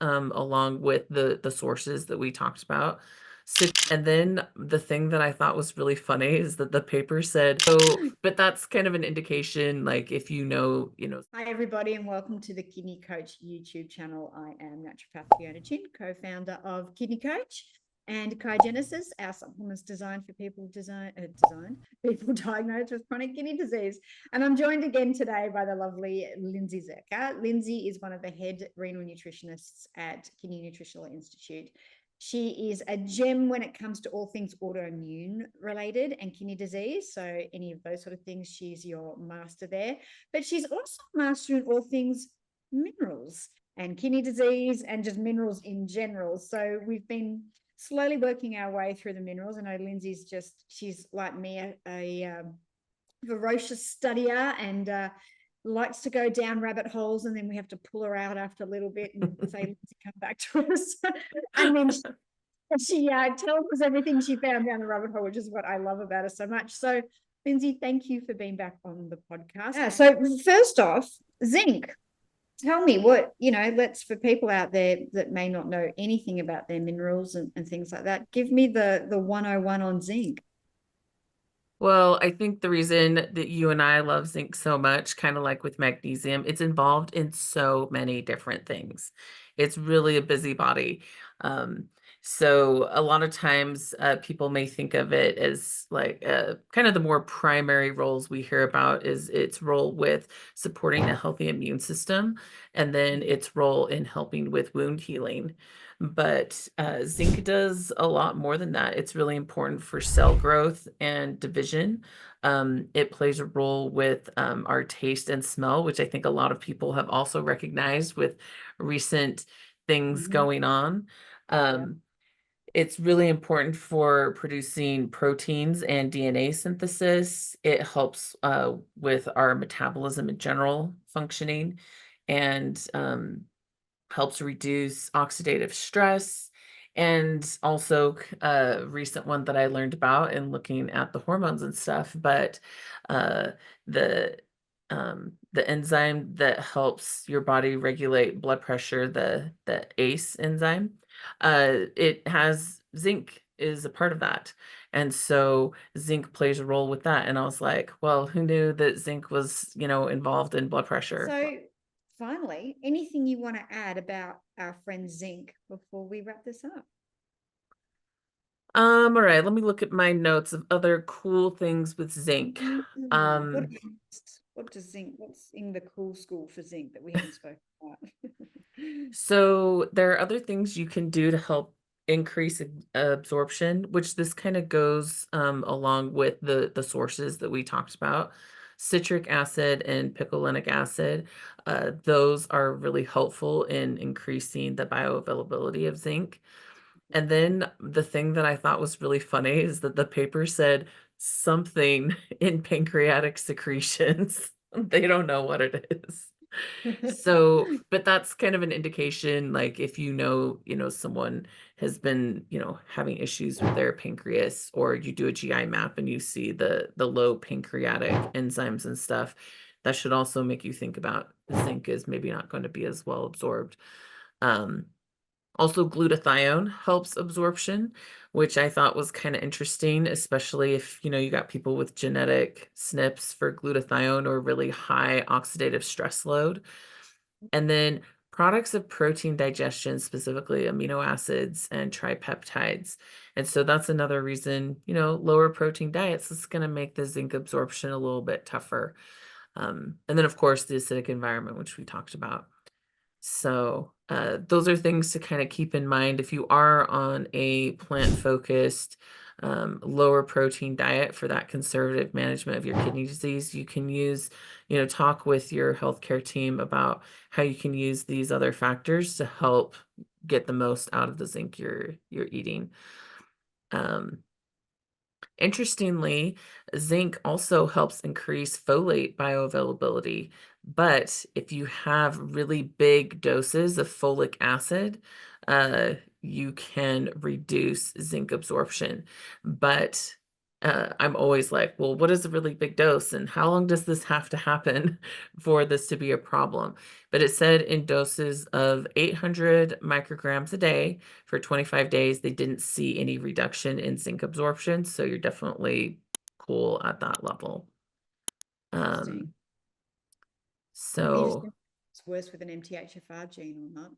along with the sources that we talked about. And then the thing that I thought was really funny is that the paper said, "Oh, but that's kind of an indication, like, if Hi, everybody, and welcome to the Kidney Coach YouTube channel. I am naturopath Fiona Chin, co-founder of Kidney Coach and Kaigenesis, our supplements designed for people people diagnosed with chronic kidney disease. And I'm joined again today by the lovely Lindsay Zerka. Lindsay is one of the head renal nutritionists at Kidney Nutritional Institute. She is a gem when it comes to all things autoimmune related and kidney disease. So any of those sort of things, she's your master there. But she's also a master in all things minerals and kidney disease and just minerals in general. So we've been slowly working our way through the minerals. I know she's like me, a ferocious studier and likes to go down rabbit holes, and then we have to pull her out after a little bit and say, Lindsay, come back to us. And then she tells us everything she found down the rabbit hole, which is what I love about her so much. So, Lindsay, thank you for being back on the podcast. Yeah, so first off, zinc. Tell me what, let's, for people out there that may not know anything about their minerals and things like that, give me the 101 on zinc. Well, I think the reason that you and I love zinc so much, kind of like with magnesium, it's involved in so many different things. It's really a busybody. Um, so a lot of times people may think of it as like kind of the more primary roles we hear about is its role with supporting a healthy immune system and then its role in helping with wound healing. But zinc does a lot more than that. It's really important for cell growth and division. It plays a role with our taste and smell, which I think a lot of people have also recognized with recent things Mhm. going on. Yeah. Um, it's really important for producing proteins and DNA synthesis. It helps with our metabolism in general functioning and helps reduce oxidative stress. And also, a recent one that I learned about in looking at the hormones and stuff, but uh, the the enzyme that helps your body regulate blood pressure, the ACE enzyme, it has zinc is a part of that. And so zinc plays a role with that. And I was like, well, who knew that zinc was, involved in blood pressure? So, finally, anything you want to add about our friend zinc before we wrap this up? All right, let me look at my notes of other cool things with zinc. What Um, what does zinc? What's in the cool school for zinc that we haven't spoken about? so there are other things you can do to help increase absorption, which this kind of goes along with the sources that we talked about. Citric acid and picolinic acid, those are really helpful in increasing the bioavailability of zinc. And then the thing that I thought was really funny is that the paper said something in pancreatic secretions. They don't know what it is. So, but that's kind of an indication, like if someone has been, having issues with their pancreas, or you do a GI map and you see the low pancreatic enzymes and stuff, that should also make you think about zinc is maybe not going to be as well absorbed. Um, Also, glutathione helps absorption, which I thought was kind of interesting, especially if, you got people with genetic SNPs for glutathione or really high oxidative stress load. And then products of protein digestion, specifically amino acids and tripeptides. And so that's another reason, lower protein diets is going to make the zinc absorption a little bit tougher. And then, of course, the acidic environment, which we talked about. So, those are things to kind of keep in mind if you are on a plant-focused, lower protein diet for that conservative management of your kidney disease. You can talk with your healthcare team about how you can use these other factors to help get the most out of the zinc you're eating. Um, Interestingly, zinc also helps increase folate bioavailability. But if you have really big doses of folic acid, you can reduce zinc absorption. But I'm always like, well, what is a really big dose and how long does this have to happen for this to be a problem? But it said in doses of 800 micrograms a day for 25 days, they didn't see any reduction in zinc absorption. So you're definitely cool at that level. Interesting. Um, Might be interesting so if it's worse with an MTHFR gene or not.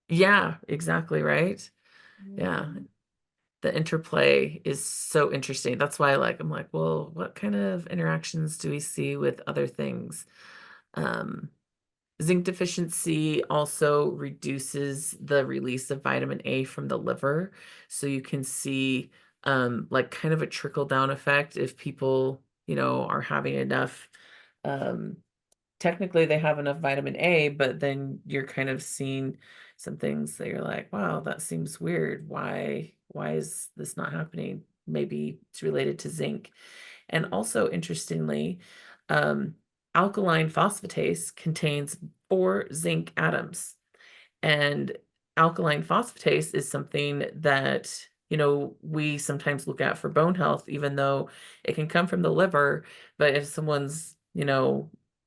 yeah, exactly right. Yeah. Mm. The interplay is so interesting. That's why I'm like, well, what kind of interactions do we see with other things? Um, Zinc deficiency also reduces the release of vitamin A from the liver. So you can see like kind of a trickle down effect if people, are having enough um technically they have enough vitamin A, but then you're kind of seeing some things that you're like, wow, that seems weird. Why is this not happening? Maybe it's related to zinc. And also interestingly, um, alkaline phosphatase contains 4 zinc atoms. And alkaline phosphatase is something that, we sometimes look at for bone health, even though it can come from the liver. But if someone's,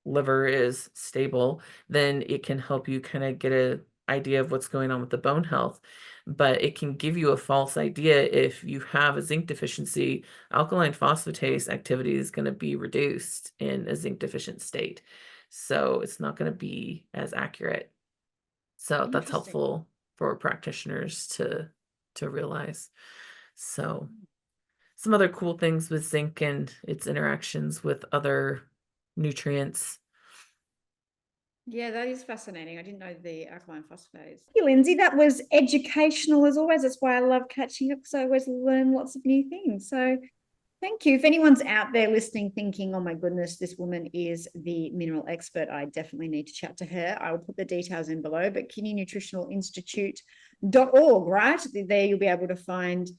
liver is stable, then it can help you kind of get a idea of what's going on with the bone health. But it can give you a false idea if you have a zinc deficiency. Alkaline phosphatase activity is going to be reduced in a zinc deficient state. So it's not going to be as accurate. So that's Interesting. helpful for practitioners to realize. So some other cool things with zinc and its interactions with other nutrients. Yeah, that is fascinating. I didn't know the alkaline phosphatase. Thank you, Lindsay. That was educational as always. That's why I love catching up because I always learn lots of new things. So thank you. If anyone's out there listening, thinking, oh my goodness, this woman is the mineral expert, I definitely need to chat to her. I will put the details in below, but kidneynutritionalinstitute.org, right? There you'll be able to find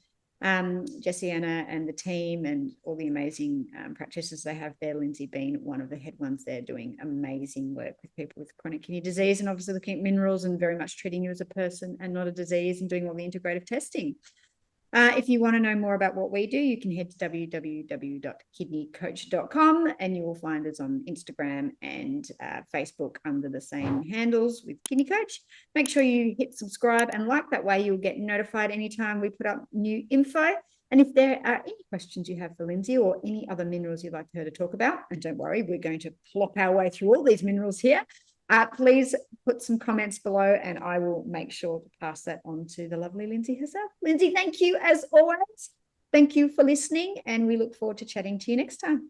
Jessiana and the team and all the amazing practitioners they have there. Lindsay being one of the head ones there, doing amazing work with people with chronic kidney disease and obviously looking at minerals and very much treating you as a person and not a disease and doing all the integrative testing. If you want to know more about what we do, you can head to www.kidneycoach.com and you will find us on Instagram and Facebook under the same handles with Kidney Coach. Make sure you hit subscribe and like. That way you'll get notified anytime we put up new info. And if there are any questions you have for Lindsay or any other minerals you'd like her to talk about, and don't worry, we're going to plop our way through all these minerals here. Please put some comments below and I will make sure to pass that on to the lovely Lindsay herself. Lindsay, thank you as always. Thank you for listening and we look forward to chatting to you next time.